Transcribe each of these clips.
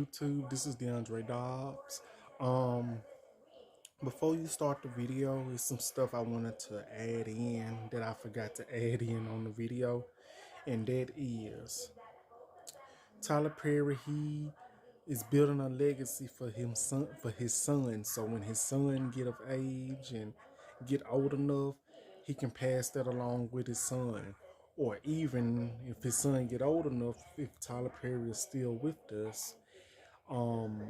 YouTube, this is Deandre Dobbs. Um, Before you start the video, there's some stuff I wanted to add in that I forgot to add in on the video, and that is Tyler Perry. He is building a legacy for his son. So when his son get of age and get old enough, he can pass that along with his son. Or even if his son get old enough, if Tyler Perry is still with us, um,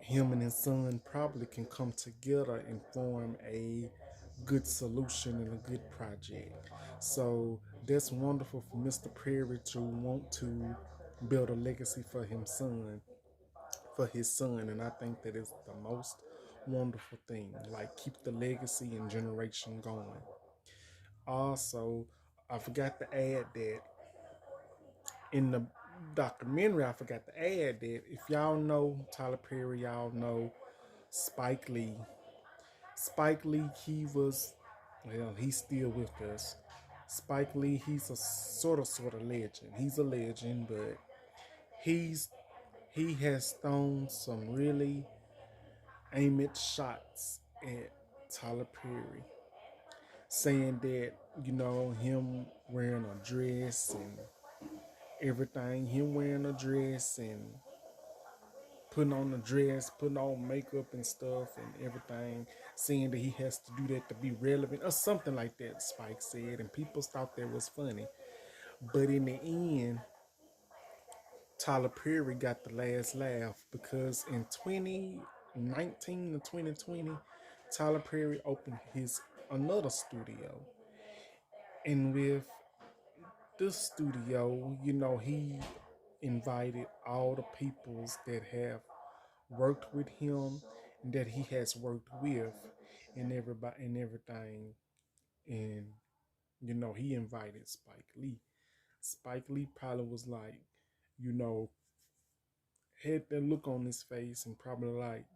him and his son probably can come together and form a good solution and a good project. So that's wonderful for Mr. Perry to want to build a legacy for his son, and I think that is the most wonderful thing. Like, keep the legacy and generation going. Also, I forgot to add that in the documentary, I forgot to add that if y'all know Tyler Perry, y'all know Spike Lee. Spike Lee, he's still with us. Spike Lee, he's a sort of legend. He's a legend, but he has thrown some really aimed shots at Tyler Perry, saying that, him wearing a dress and everything, him wearing a dress and putting on a dress, putting on makeup and stuff and everything, saying that he has to do that to be relevant or something like that, Spike said, and people thought that was funny. But in the end, Tyler Perry got the last laugh, because in 2019 to 2020, Tyler Perry opened his another studio. And with this studio, he invited all the peoples that have worked with him, that he has worked with, and everybody and everything. And he invited Spike Lee. Spike Lee probably was like, you know, had that look on his face and probably like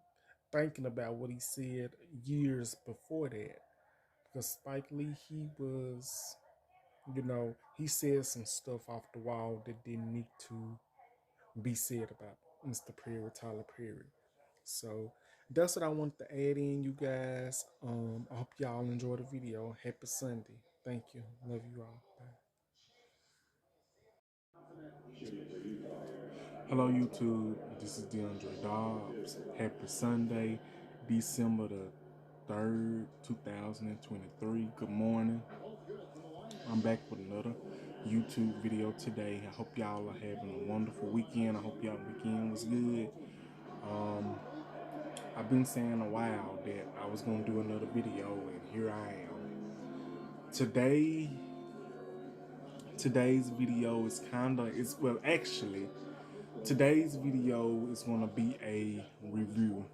thinking about what he said years before that. Because Spike Lee, he said some stuff off the wall that didn't need to be said about Mr. Perry, Tyler Perry. So that's what I wanted to add in, you guys. I hope y'all enjoy the video. Happy Sunday. Thank you. Love you all. Bye. Hello, YouTube. This is Deandre Dobbs. Happy Sunday, December the 3rd, 2023. Good morning. I'm back with another YouTube video today. I hope y'all are having a wonderful weekend. I hope y'all weekend was good. I've been saying a while that I was going to do another video, and here I am. Today's video is today's video is going to be a review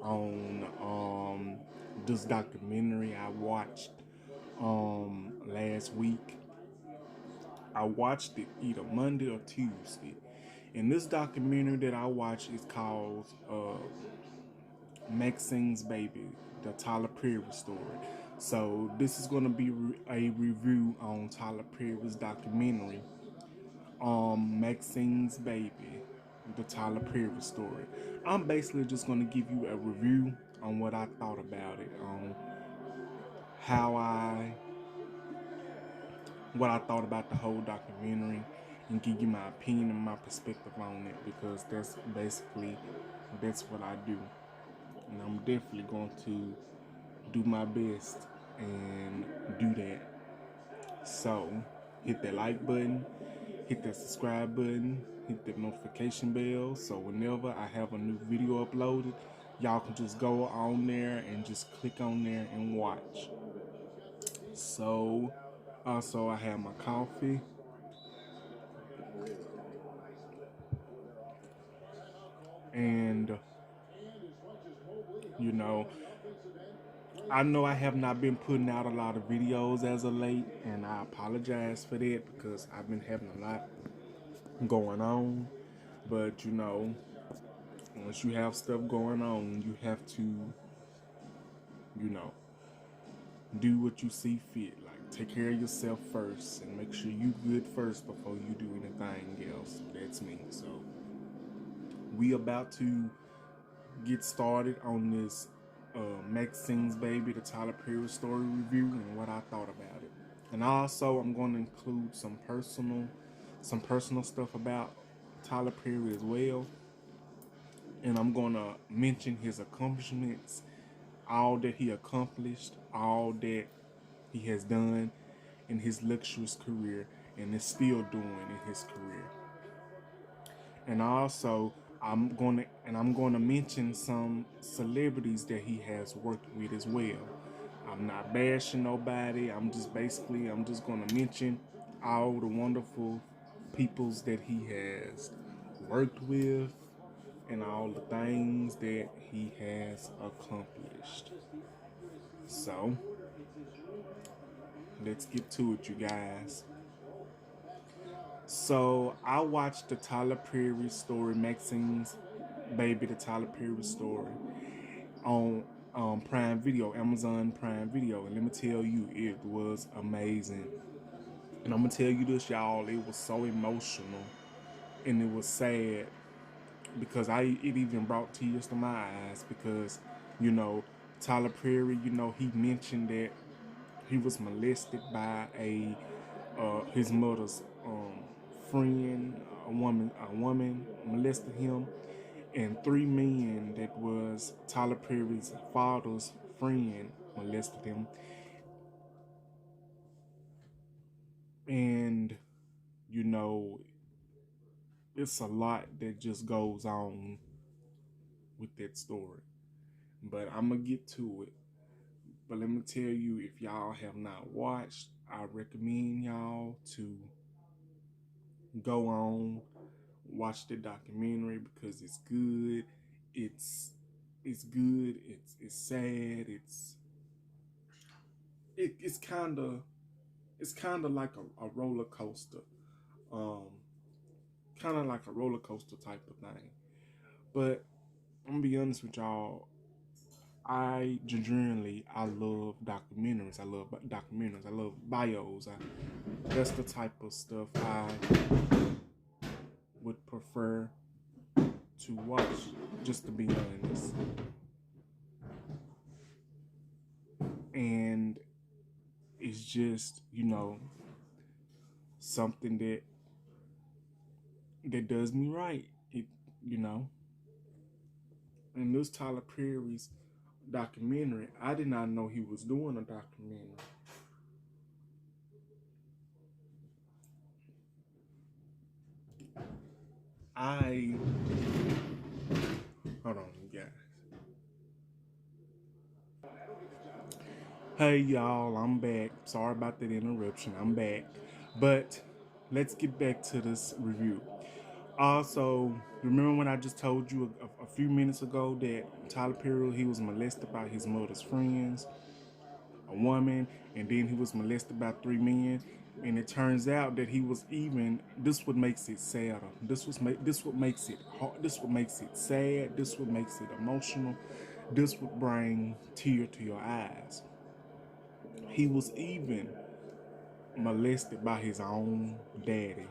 on this documentary I watched last week. I watched it either Monday or Tuesday. And this documentary that I watched is called Maxine's Baby, the Tyler Perry story. So this is going to be a review on Tyler Perry's documentary, Maxine's Baby, the Tyler Perry story. I'm basically just going to give you a review on what I thought about it, on what I thought about the whole documentary, and give you my opinion and my perspective on it, because that's what I do. And I'm definitely going to do my best and do that. So hit that like button, hit that subscribe button, hit that notification bell, so whenever I have a new video uploaded, y'all can just go on there and just click on there and watch. So also I have my coffee, and I know I have not been putting out a lot of videos as of late, and I apologize for that, because I've been having a lot going on. But once you have stuff going on, you have to do what you see fit. Like, take care of yourself first and make sure you good first before you do anything else. That's me. So We about to get started on this Maxine's Baby, the Tyler Perry story review, and what I thought about it. And also, I'm going to include some personal stuff about Tyler Perry as well. And I'm going to mention his accomplishments, all that he accomplished, all that he has done in his luxurious career and is still doing in his career. And also, I'm going to mention some celebrities that he has worked with as well. I'm not bashing nobody. I'm just going to mention all the wonderful peoples that he has worked with and all the things that he has accomplished. So, let's get to it, you guys. So I watched the Tyler Perry story, Maxine's Baby, the Tyler Perry story, on Prime Video, Amazon Prime Video, and let me tell you, it was amazing. And I'm gonna tell you this, y'all, it was so emotional, and it was sad because it even brought tears to my eyes because, you know, Tyler Perry, he mentioned that he was molested by his mother's friend, a woman molested him, and three men that was Tyler Perry's father's friend molested him. And you know, it's a lot that just goes on with that story. But I'm gonna get to it. But let me tell you, if y'all have not watched, I recommend y'all to go on, watch the documentary because it's good. It's good. It's sad. It's kind of like a roller coaster, um, kind of like a roller coaster type of thing. But I'm gonna be honest with y'all. I love documentaries. I love documentaries. I love bios. That's the type of stuff I would prefer to watch, just to be honest. And it's just, something that does me right. It, you know. And this Tyler Perry's documentary, I did not know he was doing a documentary. Hold on, you guys. Hey y'all, I'm back. Sorry about that interruption. I'm back. But let's get back to this review. Also, remember when I just told you a few minutes ago that Tyler Perry, he was molested by his mother's friends, a woman, and then he was molested by three men. And it turns out that he was even. This what makes it sadder. This what makes it hard. This what makes it sad. This what makes it emotional. This would bring tear to your eyes. He was even molested by his own daddy.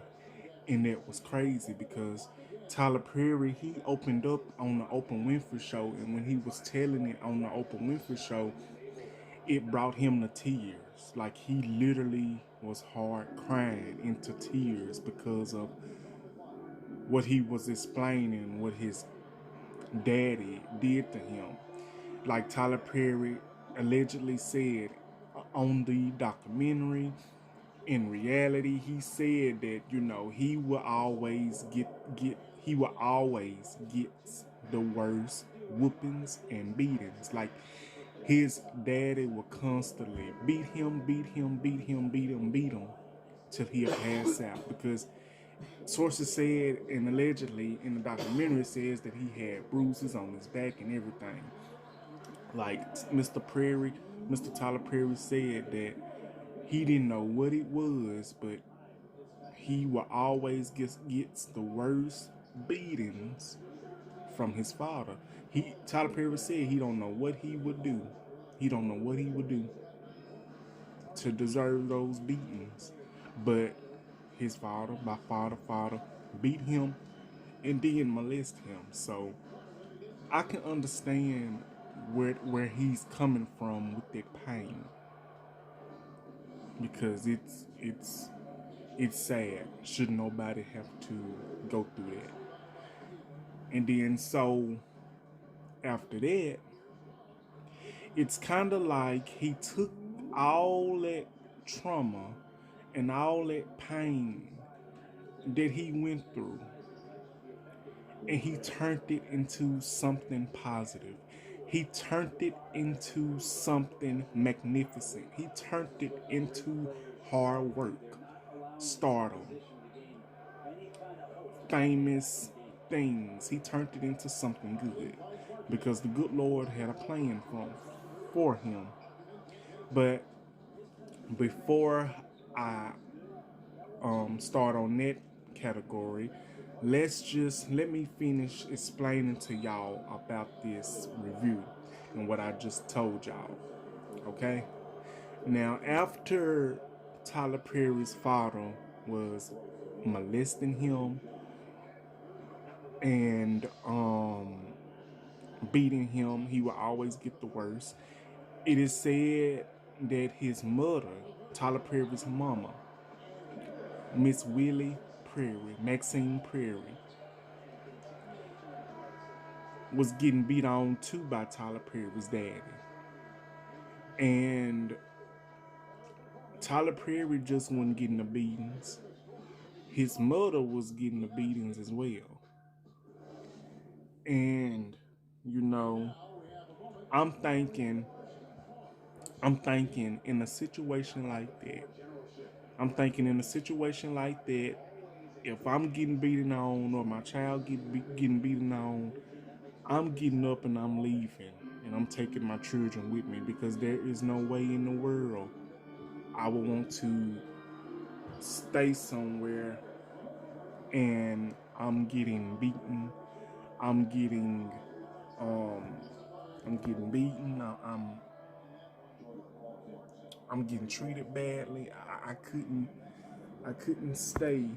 And that was crazy because Tyler Perry, he opened up on the Oprah Winfrey Show. And when he was telling it on the Oprah Winfrey Show, it brought him to tears. Like, he literally was hard crying into tears because of what he was explaining, what his daddy did to him. Like Tyler Perry allegedly said on the documentary, in reality, he said that, he will always get the worst whoopings and beatings. Like, his daddy will constantly beat him till he'll pass out, because sources said, and allegedly in the documentary says, that he had bruises on his back and everything. Like Mr. Tyler Perry said that he didn't know what it was, but he will always gets the worst beatings from his father. Tyler Perry said he don't know what he would do. He don't know what he would do to deserve those beatings. But his father, my father, beat him and then molest him. So I can understand where he's coming from with that pain, because it's sad. Should nobody have to go through that? And then so after that, it's kind of like he took all that trauma and all that pain that he went through, and he turned it into something positive. He turned it into something magnificent. He turned it into hard work, stardom, famous things. He turned it into something good, because the good Lord had a plan for him. But before I start on that category, let me finish explaining to y'all about this review and what I just told y'all. Okay? Now, after Tyler Perry's father was molesting him and beating him, he would always get the worst. It is said that his mother, Tyler Perry's mama, Miss Willie Prairie, Maxine Prairie, was getting beat on too by Tyler Perry's daddy. And Tyler Perry just wasn't getting the beatings. His mother was getting the beatings as well. And, you know, I'm thinking in a situation like that, if I'm getting beaten on or my child getting beaten on, I'm getting up and I'm leaving, and I'm taking my children with me, because there is no way in the world I would want to stay somewhere and I'm getting beaten. I'm getting um I'm getting beaten. I'm getting treated badly. I couldn't stay.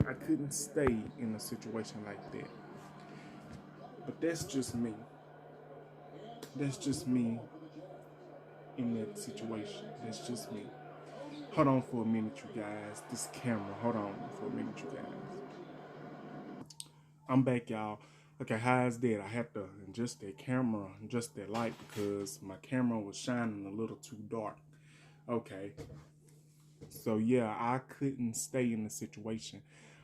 I couldn't stay in a situation like that. But that's just me. That's just me in that situation. That's just me. Hold on for a minute, you guys. This camera. Hold on for a minute, you guys. I'm back, y'all. Okay, how's that? I had to adjust that camera, adjust that light, because my camera was shining a little too dark. Okay. So yeah, I couldn't stay in the situation.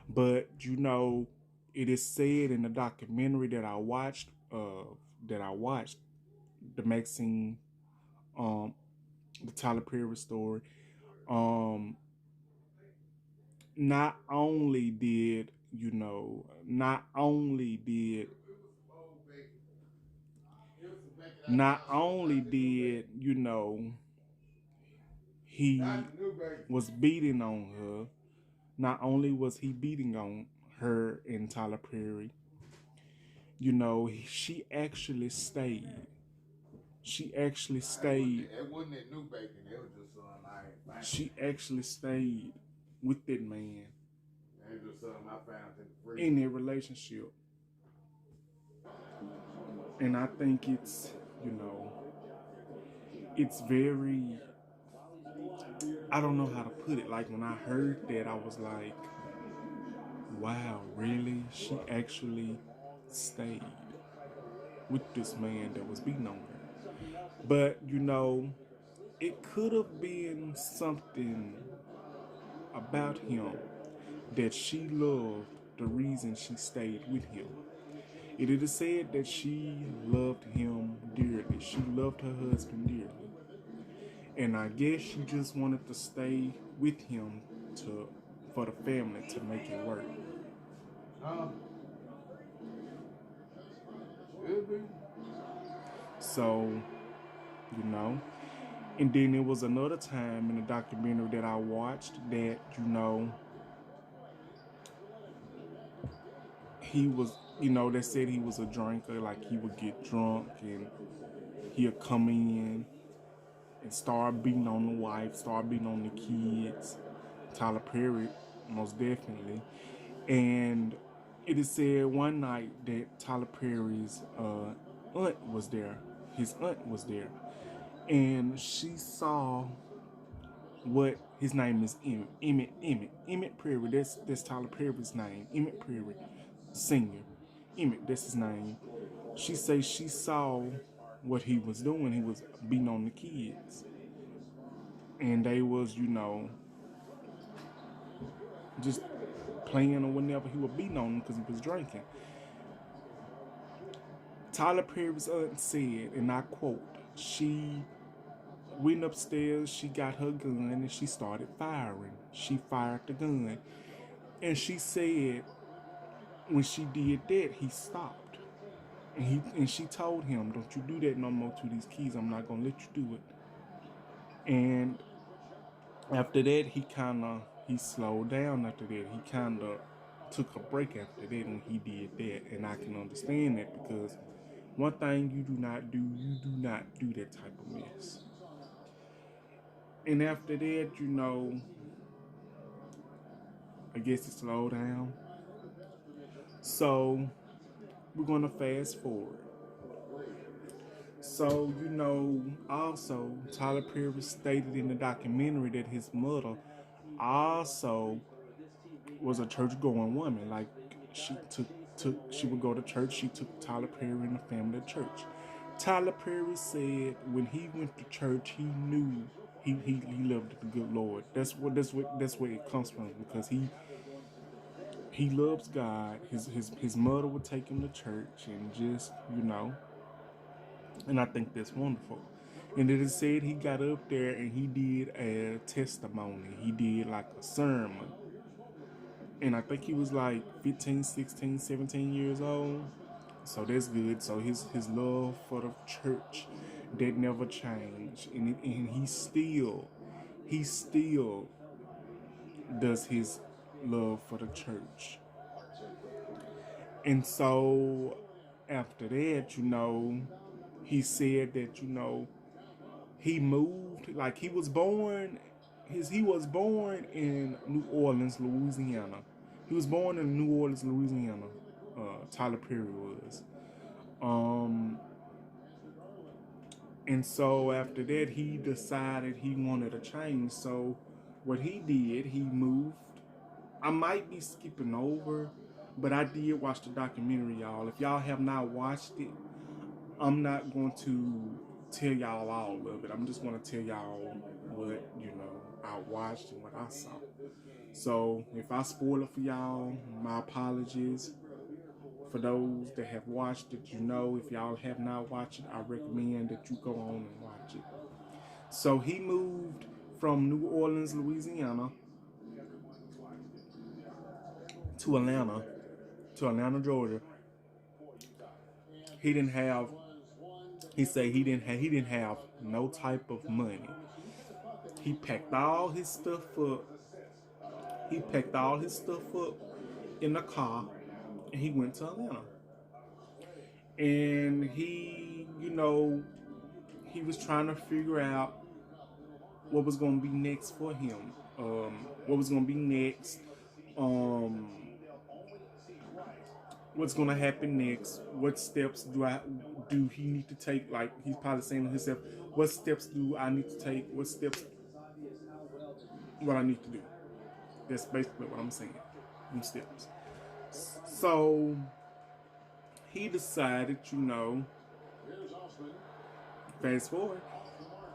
But you know, it is said in the documentary that I watched, the Maxine, um, the Tyler Perry story. Um, not only did you know, not only did you know he was beating on her. Not only was he beating on her and Tyler Perry, you know, she actually stayed. She actually stayed. It wasn't that new bacon. It was just she actually stayed with that man. It was just something I found in the fridge. In their relationship. And I think it's, you know, it's very, I don't know how to put it. Like when I heard that, I was like, wow, really? She actually stayed with this man that was beating on her. But, you know, it could have been something about him that she loved, the reason she stayed with him. It is said that she loved him dearly. She loved her husband dearly. And I guess she just wanted to stay with him for the family to make it work. So, you know. And then there was another time in the documentary that I watched that, you know, he was, you know, they said he was a drinker. Like he would get drunk and he'd come in and start beating on the wife, start beating on the kids. Tyler Perry, most definitely. And it is said one night that Tyler Perry's aunt was there. His aunt was there. And she saw what his name is Emmett Perry. That's Tyler Perry's name. Emmett Perry, Senior. Emmett, that's his name. She say she saw what he was doing. He was beating on the kids, and they was, just playing or whenever he was beating on them because he was drinking. Tyler Perry's aunt said, and I quote, she went upstairs, she got her gun, and she started firing. She fired the gun. And she said when she did that, he stopped. And she told him, don't you do that no more to these kids. I'm not going to let you do it. And after that, he slowed down after that. He kind of took a break after that when he did that. And I can understand that because one thing you do not do that type of mess. And after that, I guess it slowed down. So we're going to fast forward. So, also Tyler Perry stated in the documentary that his mother also was a church-going woman. Like she would go to church. She took Tyler Perry and the family to church. Tyler Perry said when he went to church, he knew he loved the good Lord. That's where it comes from, because he loves God. His mother would take him to church and just, and I think that's wonderful. And it is said he got up there and he did a testimony. He did like a sermon. And I think he was like 15, 16, 17 years old. So that's good. So his love for the church, that never changed. And he still does his love for the church. And so after that, he said that, he moved, like he was born in New Orleans, Louisiana. He was born in New Orleans, Louisiana. Tyler Perry was. And so after that, he decided he wanted a change. So what he did, he moved. I might be skipping over, but I did watch the documentary, y'all. If y'all have not watched it, I'm not going to tell y'all all of it. I'm just going to tell y'all what, I watched and what I saw. So if I spoil it for y'all, my apologies. For those that have watched it, if y'all have not watched it, I recommend that you go on and watch it. So he moved from New Orleans, Louisiana to Atlanta, Georgia. He said he didn't have no type of money. He packed all his stuff up. In the car, and he went to Atlanta. And he was trying to figure out what was going to be next for him. What's going to happen next? What steps do he need to take? Like, he's probably saying to himself, what steps do I need to take? What I need to do? That's basically what I'm saying. Them steps. So he decided, fast forward,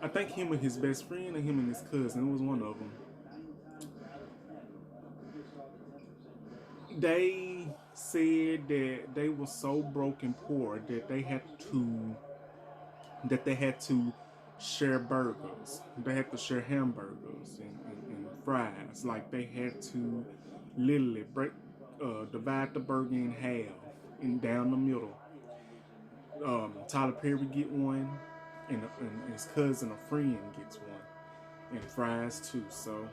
I think him and his best friend and him and his cousin, it was one of them. They said that they were so broke and poor that they had to share burgers. They had to share hamburgers and fries. Like, they had to literally divide the burger in half and down the middle. Tyler Perry get one, and his cousin, a friend, gets one, and fries too. So,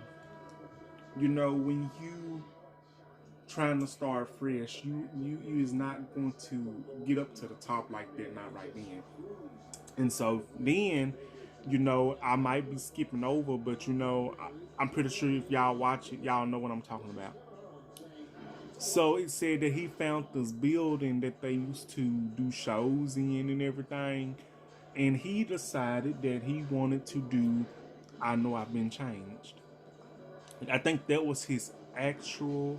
when you trying to start fresh, you is not going to get up to the top like that, not right then. And so then, I might be skipping over, but I'm pretty sure if y'all watch it, y'all know what I'm talking about. So it said that he found this building that they used to do shows in and everything. And he decided that he wanted to do I Know I've Been Changed. I think that was his actual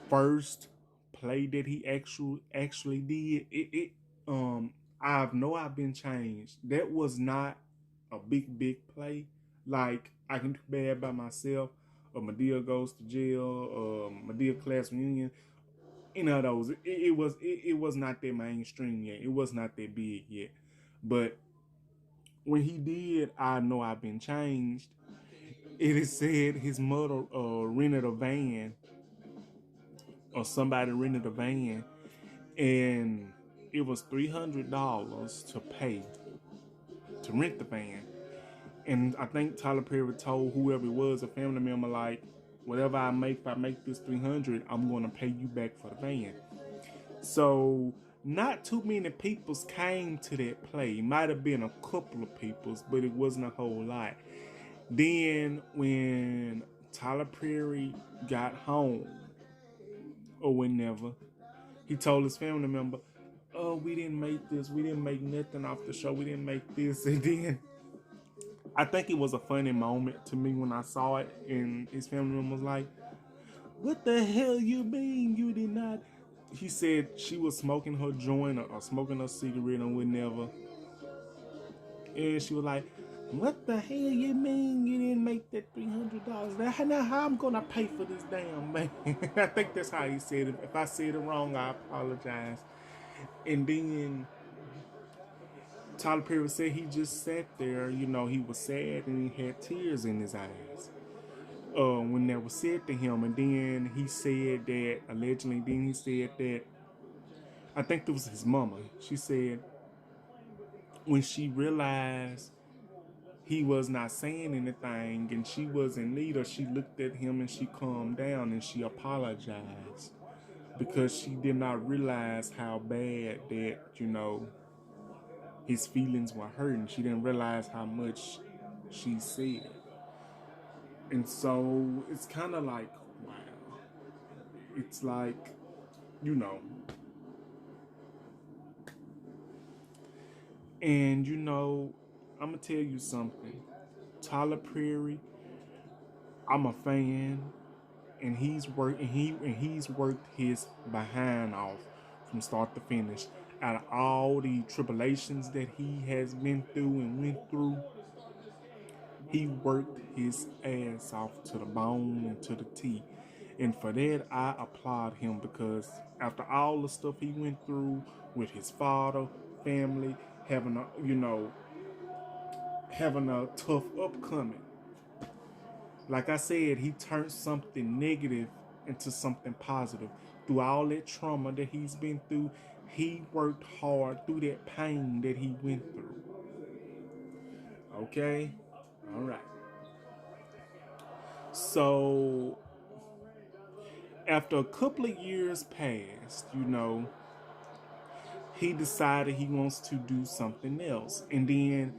first play that he actually did. I know I've been changed. That was not a big play. Like I Can Do Bad by Myself, or Madea Goes to Jail, or Madea Class Reunion. You know those. It was not that mainstream yet. It was not that big yet. But when he did I Know I've Been Changed, it is said his mother rented a van, or somebody rented a van, and it was $300 to pay to rent the van. And I think Tyler Perry told whoever it was, a family member, like, whatever I make, if I make this 300, I'm going to pay you back for the van. So not too many peoples came to that play. Might have been a couple of peoples, but it wasn't a whole lot. Then when Tyler Perry got home, or whenever, he told his family member, "Oh, we didn't make this. We didn't make nothing off the show. We didn't make this." And then I think it was a funny moment to me when I saw it, and his family member was like, "What the hell you mean you did not?" He said she was smoking her joint, or smoking her cigarette, or whatever. And she was like, "What the hell you mean you didn't make that $300? Now how I'm gonna pay for this damn man?" I think that's how he said it. If I said it wrong, I apologize. And then Tyler Perry said he just sat there, he was sad and he had tears in his eyes when that was said to him. And then he said that, allegedly, I think it was his mama. She said when she realized he was not saying anything and she was in need, or she looked at him and she calmed down and she apologized because she did not realize how bad that, his feelings were hurting. She didn't realize how much she said. And so it's kind of like, wow. It's like, you know. And, I'm going to tell you something. Tyler Perry, I'm a fan. And he's worked his behind off from start to finish. Out of all the tribulations that he has been through and went through, he worked his ass off to the bone and to the teeth. And for that, I applaud him, because after all the stuff he went through with his father, family, having a tough upcoming, like I said, he turned something negative into something positive. Through all that trauma that he's been through, he worked hard through that pain that he went through. Okay? All right. So, after a couple of years passed, he decided he wants to do something else. And then,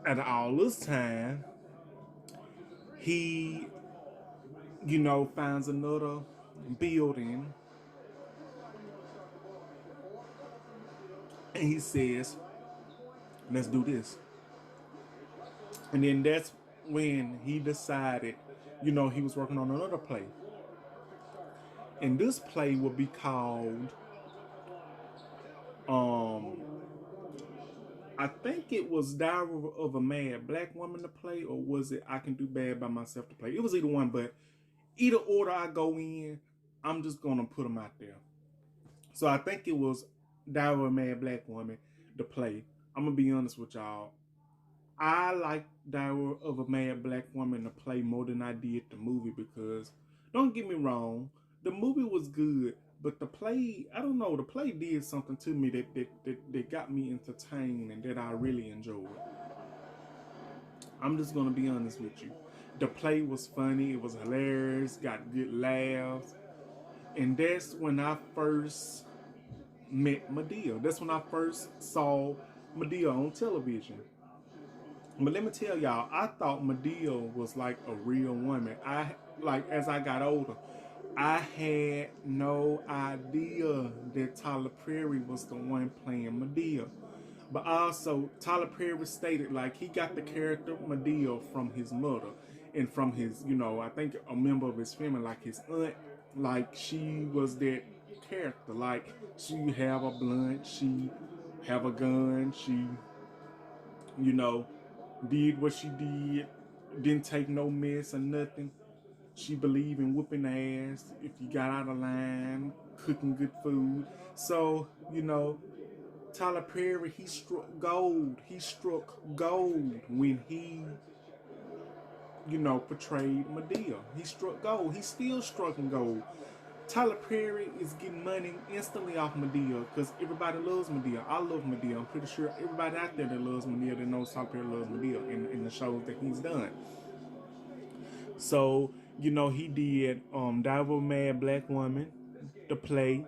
at all this time, he, finds another building, and he says, "Let's do this." And then that's when he decided, he was working on another play. And this play would be called, I think it was Diary of a Mad Black Woman to play, or was it I Can Do Bad by Myself to play? It was either one, but either order I go in, I'm just going to put them out there. So I think it was Diary of a Mad Black Woman to play. I'm going to be honest with y'all. I like Diary of a Mad Black Woman to play more than I did the movie, because, don't get me wrong, the movie was good, but the play, I don't know, the play did something to me that got me entertained and that I really enjoyed. I'm just going to be honest with you. The play was funny, it was hilarious, got good laughs, and that's when I first met Madea. That's when I first saw Madea on television. But let me tell y'all, I thought Madea was like a real woman. As I got older, I had no idea that Tyler Perry was the one playing Medea. But also, Tyler Perry stated like he got the character Medea from his mother and from his, I think a member of his family, like his aunt, like she was that character. Like she have a blunt, she have a gun, she, you know, did what she did, didn't take no mess or nothing. She believed in whooping ass if you got out of line, cooking good food. So, Tyler Perry, he struck gold. He struck gold when he, portrayed Medea. He struck gold. He's still striking gold. Tyler Perry is getting money instantly off Medea because everybody loves Medea. I love Medea. I'm pretty sure everybody out there that loves Medea, that knows Tyler Perry loves Medea in the shows that he's done. So, he did Devil Mad Black Woman, the play.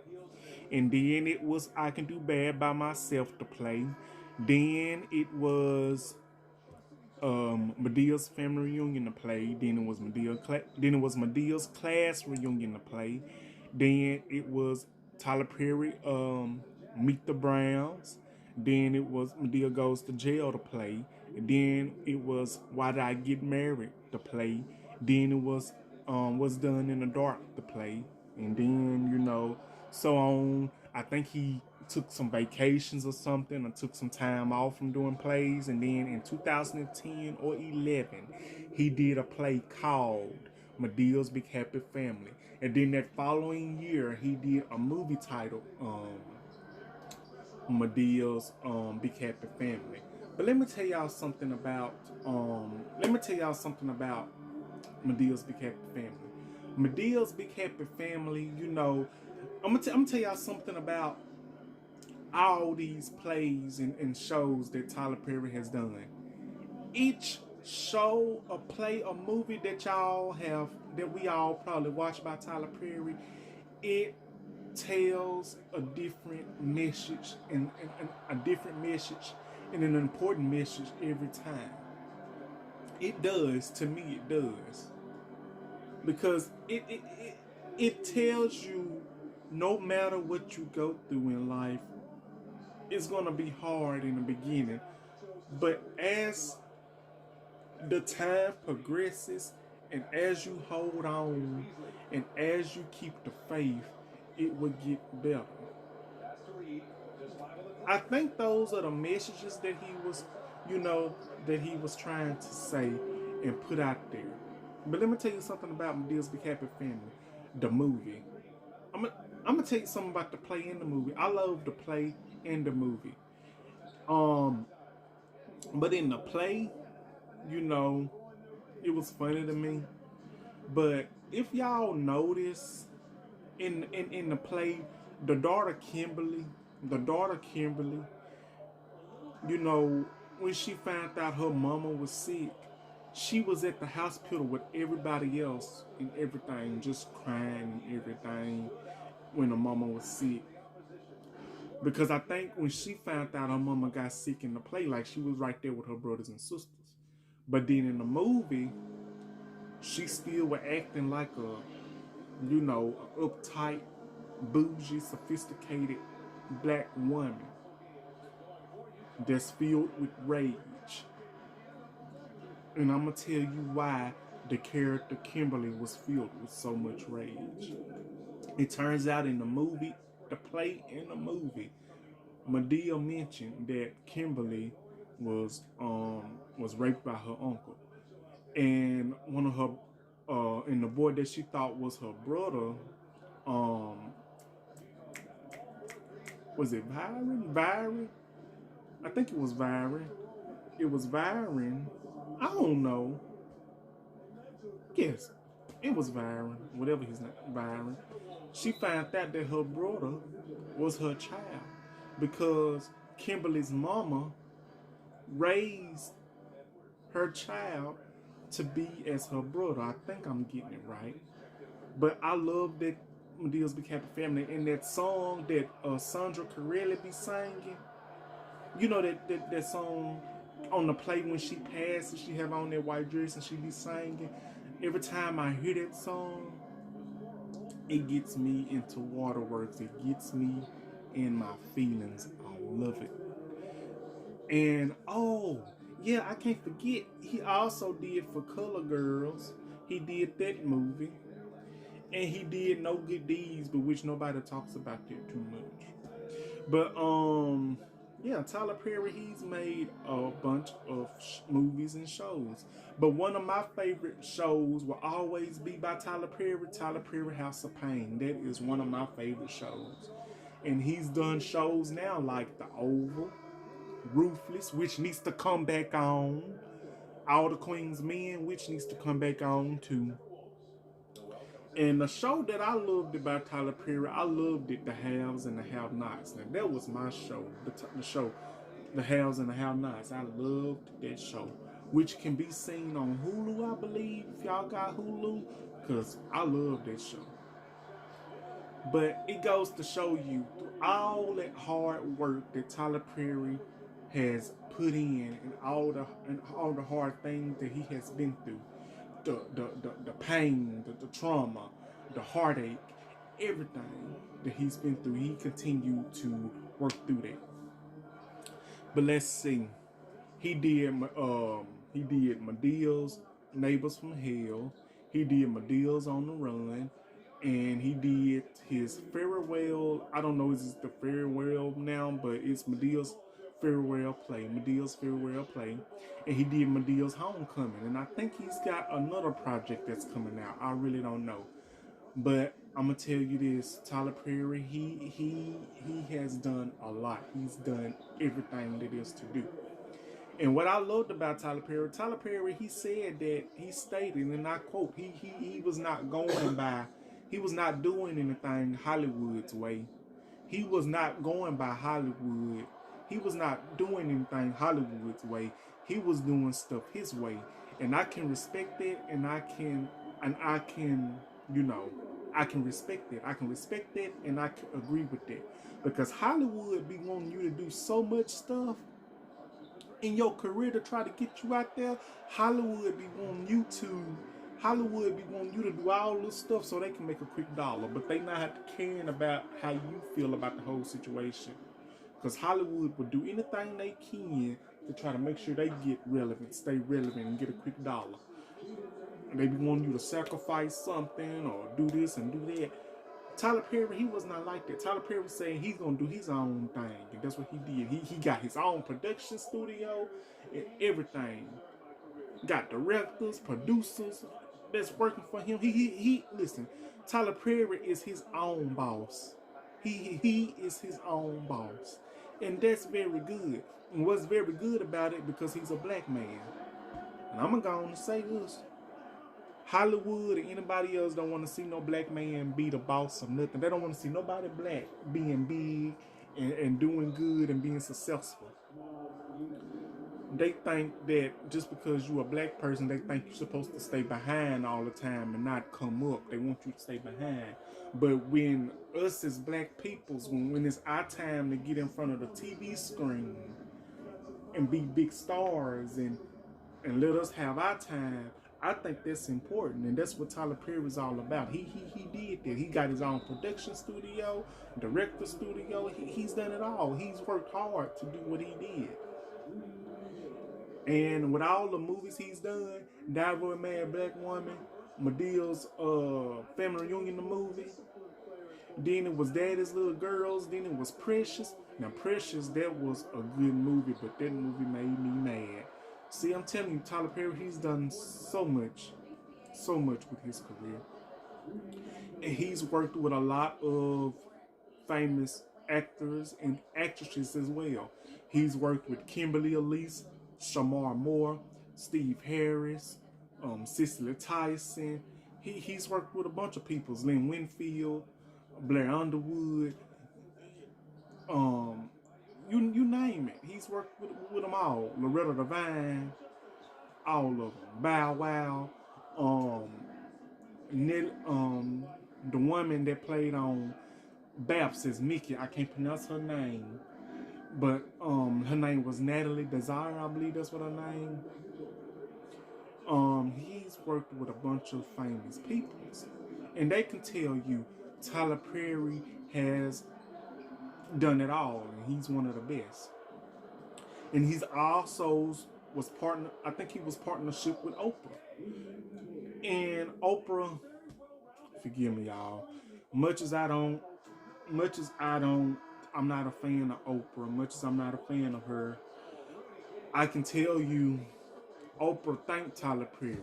And then it was I Can Do Bad by Myself, to play. Then it was Medea's family reunion to play. Then it was Medea's class reunion to play. Then it was Tyler Perry Meet the Browns. Then it was Medea Goes to Jail to play. And then it was Why Did I Get Married to play. Then it was What's Done in the Dark to play. And then, so on. I think he took some vacations or something, or took some time off from doing plays. And then in 2010 or 11, he did a play called Medea's Big Happy Family. And then that following year, he did a movie titled Medea's Big Happy Family. But let me tell y'all something about Medea's Big Happy Family. Medea's Big Happy Family, I'm gonna tell y'all something about all these plays and shows that Tyler Perry has done. Each show, a play, a movie that we all probably watch by Tyler Perry, it tells a different message and a different message and an important message every time. It does, to me it does. Because it tells you no matter what you go through in life, it's gonna be hard in the beginning. But as the time progresses and as you hold on and as you keep the faith, it will get better. I think those are the messages that he was trying to say and put out there. But let me tell you something about Medea's Big Happy Family, the movie. I'm gonna tell you something about the play and the movie. I love the play and the movie. But in the play, it was funny to me. But if y'all notice, in the play, the daughter Kimberly, when she found out her mama was sick, she was at the hospital with everybody else and everything, just crying and everything when her mama was sick. Because I think when she found out her mama got sick in the play, like she was right there with her brothers and sisters. But then in the movie, she still was acting like a uptight, bougie, sophisticated black woman that's filled with rage. And I'm going to tell you why the character Kimberly was filled with so much rage. It turns out in the movie, the play and the movie, Medea mentioned that Kimberly was raped by her uncle. And one of her, and the boy that she thought was her brother, was it Byron? I think it was Byron. It was Byron. I don't know. Yes, it was Byron. Whatever his name, Byron. She found out that her brother was her child because Kimberly's mama raised her child to be as her brother. I think I'm getting it right. But I love that Medea's Big Happy Family and that song that Sandra Corelli be singing. You know that song on the play when she passes, she have on that white dress and she be singing. Every time I hear that song, It gets me into waterworks. It gets me in my feelings. I love it. And oh, yeah, I can't forget. He also did For Color Girls. He did that movie. And he did No Good Deeds, but which nobody talks about that too much. But yeah, Tyler Perry, he's made a bunch of movies and shows. But one of my favorite shows will always be by Tyler Perry House of Pain. That is one of my favorite shows. And he's done shows now like The Oval, Ruthless, which needs to come back on. All the Queen's Men, which needs to come back on too. And the show that I loved about Tyler Perry, I loved it, The Haves and the Have-Nots. Now, that was my show, the show, The Haves and the Have-Nots. I loved that show, which can be seen on Hulu, I believe, if y'all got Hulu, because I love that show. But it goes to show you all that hard work that Tyler Perry has put in, and all the hard things that he has been through. The pain, the trauma, the heartache, everything that he's been through, he continued to work through that. But let's see. He did Medea's Neighbors from Hell. He did Medea's On the Run. And he did his farewell. I don't know if it's the farewell now, but it's Medea's farewell play. Medea's farewell play. And he did Medea's Homecoming. And I think he's got another project that's coming out. I really don't know. But I'm gonna tell you this, Tyler Perry, he has done a lot. He's done everything there is to do. And what I loved about Tyler Perry, he said that, he stated, and I quote, he was not going by, he was not doing anything Hollywood's way. He was not going by Hollywood. He was not doing anything Hollywood's way. He was doing stuff his way. And I can respect that, and I can, you know, I can respect that. I can respect that, and I can agree with that. Because Hollywood be wanting you to do so much stuff in your career to try to get you out there. Hollywood be wanting you to do all this stuff so they can make a quick dollar, but they not caring about how you feel about the whole situation. Because Hollywood will do anything they can to try to make sure they get relevant, stay relevant, and get a quick dollar. And they be wanting you to sacrifice something or do this and do that. Tyler Perry, he was not like that. Tyler Perry was saying he's gonna do his own thing, and that's what he did. He got his own production studio and everything. Got directors, producers that's working for him. He listen. Tyler Perry is his own boss. He is his own boss, and that's very good. And what's very good about it, because he's a black man. And I'm gonna go on to say this. Hollywood and anybody else don't want to see no black man be the boss of nothing. They don't want to see nobody black being big and doing good and being successful. They think that just because you're a black person, they think you're supposed to stay behind all the time and not come up. They want you to stay behind. But when us as black peoples, when it's our time to get in front of the TV screen and be big stars and let us have our time, I think that's important, and that's what Tyler Perry is all about. He did that. He got his own production studio, director studio. He's done it all. He's worked hard to do what he did. And with all the movies he's done, Die for a Mad Black Woman, Medea's Family Reunion, the movie. Then it was Daddy's Little Girls. Then it was Precious. Now Precious, that was a good movie, but that movie made me mad. See, I'm telling you, Tyler Perry, he's done so much with his career. And he's worked with a lot of famous actors and actresses as well. He's worked with Kimberly Elise, Shamar Moore, Steve Harris, Cicely Tyson. He's worked with a bunch of people. Lynn Winfield, Blair Underwood, you name it. He's worked with them all. Loretta Devine, all of them. Bow Wow, the woman that played on Babs as Mickey. I can't pronounce her name, but her name was Natalie Desire, I believe that's what her name. He's worked with a bunch of famous people, and they can tell you Tyler Perry has done it all, and he's one of the best. And he's also was partner. I think he was partnership with Oprah. And Oprah, forgive me, y'all. Much as I don't, much as I don't, I'm not a fan of Oprah. Much as I'm not a fan of her, I can tell you, Oprah thanked Tyler Perry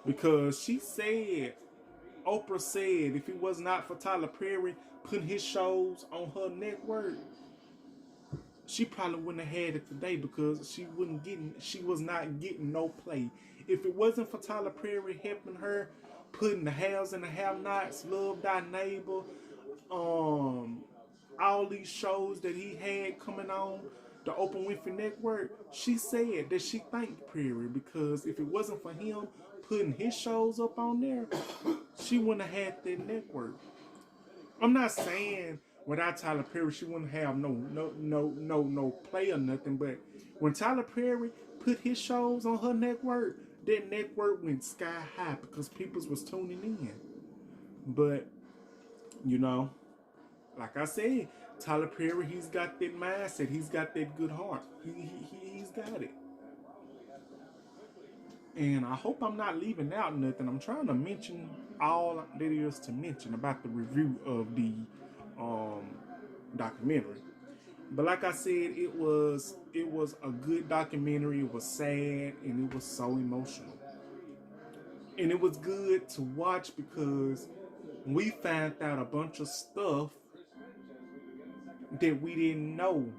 because she said, Oprah said, if it was not for Tyler Perry putting his shows on her network, she probably wouldn't have had it today because she was not getting no play. If it wasn't for Tyler Perry helping her, putting the haves and the have-nots, Love Thy Neighbor, all these shows that he had coming on the Oprah Winfrey Network, she said that she thanked Perry because if it wasn't for him putting his shows up on there, she wouldn't have had that network. I'm not saying without Tyler Perry she wouldn't have no play or nothing, but when Tyler Perry put his shows on her network, that network went sky high because people was tuning in. But you know, like I said, Tyler Perry, he's got that mindset. He's got that good heart. He's got it. And I hope I'm not leaving out nothing. I'm trying to mention all there is to mention about the review of the documentary. But like I said, it was a good documentary. It was sad and it was so emotional. And it was good to watch because we found out a bunch of stuff that we didn't know.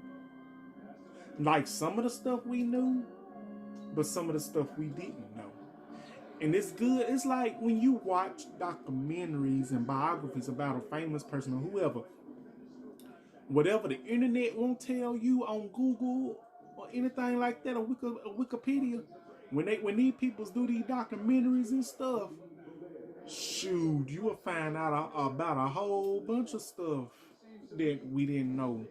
Like some of the stuff we knew, but some of the stuff we didn't know. And it's good. It's like when you watch documentaries and biographies about a famous person or whoever, whatever the internet won't tell you on Google or anything like that, or Wikipedia, when these people do these documentaries and stuff, shoot, you will find out about a whole bunch of stuff that we didn't know.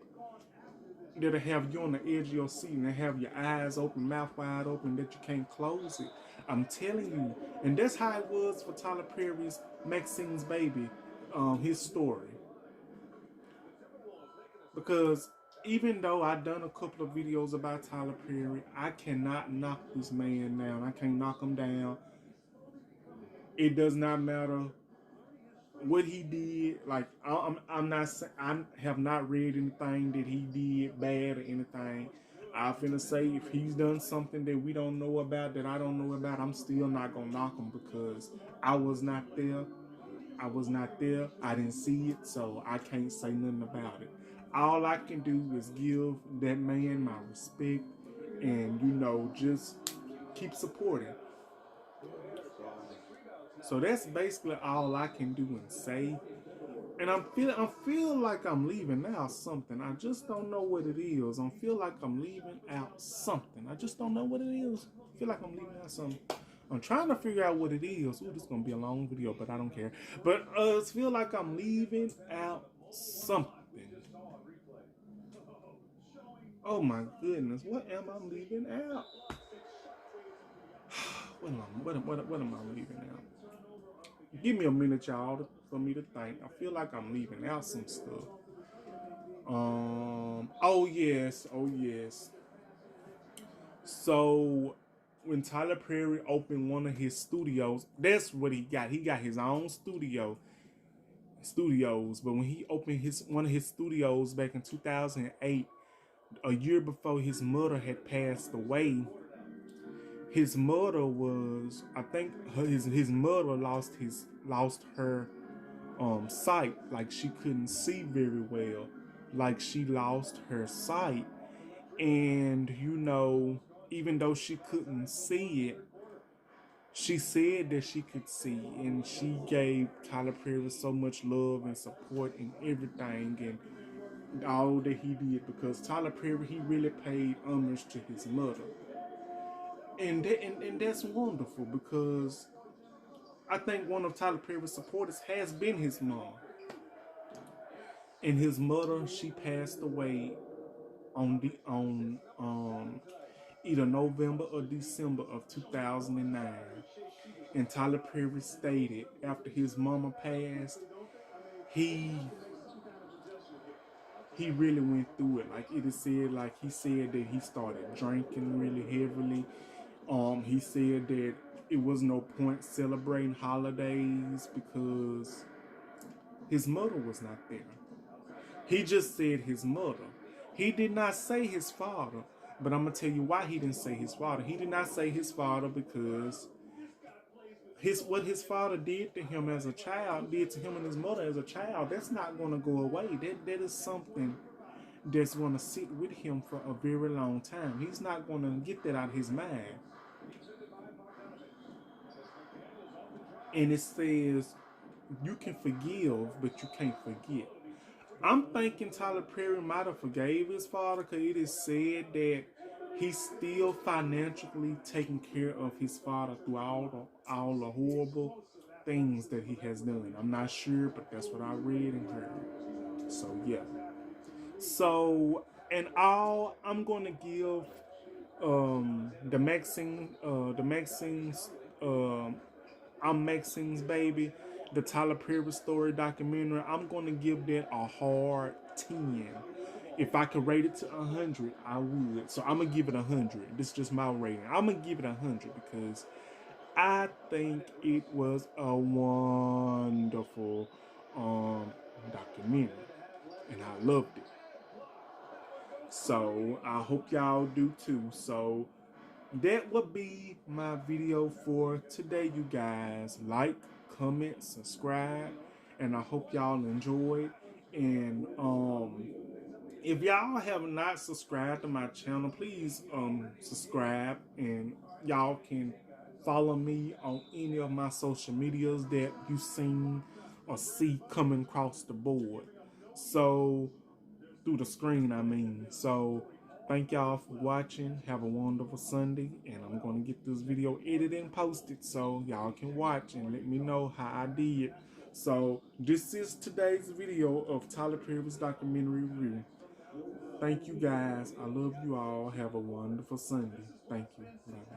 That'll have you on the edge of your seat and have your eyes open, mouth wide open, that you can't close it. I'm telling you. And that's how it was for Tyler Perry's Maxine's Baby, his story. Because even though I've done a couple of videos about Tyler Perry, I cannot knock this man down. I can't knock him down. It does not matter what he did. Like I'm not. I have not read anything that he did bad or anything. I'm finna say if he's done something that we don't know about, that I don't know about, I'm still not gonna knock him because I was not there. I was not there. I didn't see it, so I can't say nothing about it. All I can do is give that man my respect and just keep supporting. So that's basically all I can do and say. And I feel like I'm leaving out something. I just don't know what it is. I feel like I'm leaving out something. I just don't know what it is. I feel like I'm leaving out something. I'm trying to figure out what it is. Ooh, this is gonna be a long video, but I don't care. But I feel like I'm leaving out something. Oh my goodness, what am I leaving out? What am I leaving out? Give me a minute, y'all, for me to think. I feel like I'm leaving out some stuff. Oh yes. So when Tyler Perry opened one of his studios, that's what he got. He got his own studios. But when he opened one of his studios back in 2008, a year before his mother had passed away, his mother was, I think his mother lost her sight. Like she couldn't see very well. Like she lost her sight. And even though she couldn't see it, she said that she could see, and she gave Tyler Perry so much love and support and everything and all that he did, because Tyler Perry, he really paid homage to his mother. And that's wonderful, because I think one of Tyler Perry's supporters has been his mom. And his mother, she passed away on either November or December of 2009. And Tyler Perry stated after his mama passed, he he really went through it. Like it is said, like he said that he started drinking really heavily. He said that it was no point celebrating holidays because his mother was not there. He just said his mother. He did not say his father. But I'm gonna tell you why he didn't say his father. He did not say his father because what his father did to him as a child, did to him and his mother as a child, that's not gonna go away. That is something that's gonna sit with him for a very long time. He's not gonna get that out of his mind. And it says you can forgive, but you can't forget. I'm thinking Tyler Perry might have forgave his father because it is said that he's still financially taking care of his father through all the horrible things that he has done. I'm not sure, but that's what I read and heard. So yeah. So and all I'm gonna give the Maxine's I'm Maxine's Baby, the Tyler Perry story documentary, I'm going to give that a hard 10. If I could rate it to 100, I would. So I'm going to give it 100. This is just my rating. I'm going to give it 100 because I think it was a wonderful documentary. And I loved it. So I hope y'all do too. So that would be my video for today, you guys. Like, comment, subscribe, and I hope y'all enjoyed. And if y'all have not subscribed to my channel, please subscribe, and y'all can follow me on any of my social medias that you've seen or see coming across the board. So through the screen, I mean. So thank y'all for watching. Have a wonderful Sunday, and I'm going to get this video edited and posted so y'all can watch and let me know how I did. So this is today's video of Tyler Perry's documentary review. Thank you guys. I love you all. Have a wonderful Sunday. Thank you. Bye-bye.